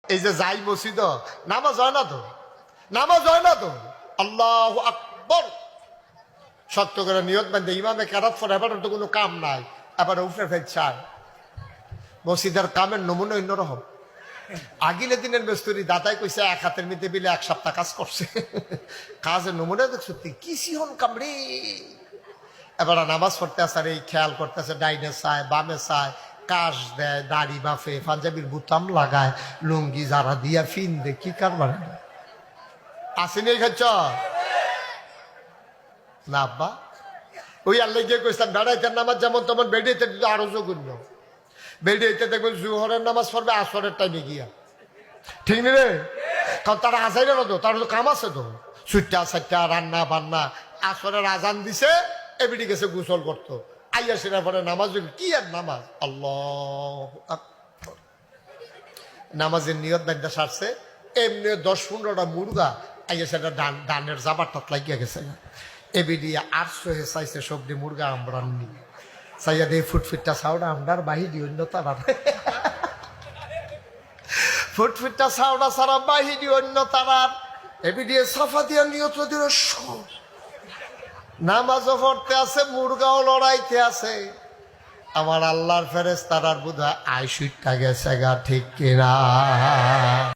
এই যে যাই মসজিদ নামাজ হয় না তো, নামাজ হয় না তো। আল্লাহু আকবার শক্ত করে নিয়ত বান্ধে ইমামে কেরাত পরে এবার তো কোনো কাম নাই, এবার উফরে ফেল চায়। মসজিদের কামের নমুনা অন্যরকম। আগিলে দিনের মেস্তুরি দাদাই কইছে এক হাতের মধ্যে বিলে 1 সপ্তাহ কাজ করছে। কাজের নমুনা দেখছো কি সিহন কামড়ে। এবার নামাজ পড়তে আসার এই খেয়াল করতেছে, ডাইনে চায় বামে চায়, কাশ দেয়, দাড়ি বাফে, পাঞ্জাবির বুতাম লাগায়, লুঙ্গি যারা দিয়া ফিন দে, কি কারবার আসেনি খাচ্ছ না আব্বা? ওই আল্লাহ গিয়ে কইতাম বেড়াইতেন নামাজ যেমন তেমন বেড়িয়েতে আরো জঘন্য। বেড়িয়েতে দেখবেন জোহরের নামাজ পড়বে আসরের টাইমে গিয়া, ঠিক নেই রে? কারণ তারা আজাইরে না তো, তার তো কাম আছে তো, সুট্টা সাট্টা রান্না বান্না। আসরের আজান দিছে, এবিডি গেছে গোসল করতো, আইয়া সেটা পরে নামাজ। কি আর নামাজ, আল্লাহ নামাজের নিয়ত বান্ধা সারছে, এমনি 10-15টা মুরগা আইয়া সেটা ডানের জাবারটা লাগিয়া গেছে। এবিডি আটশো হে চাইছে সবজি মুরগা আমরা নি চাইয়া দিয়ে ফুটফিটটা চাউডা আমরার বাহিনী অন্য তারা ফুটফিটটা চাউডা ছাড়া বাহিনী অন্য তারার। এবিডি সাফা দিয়া নিয়ত দিল, নামাজও পড়তে আছে, মুরগাও লড়াইতে আছে। আমার আল্লাহর ফেরেশতারা বোধহয় আইসুইটটা গেছে গা, ঠিক কিনা?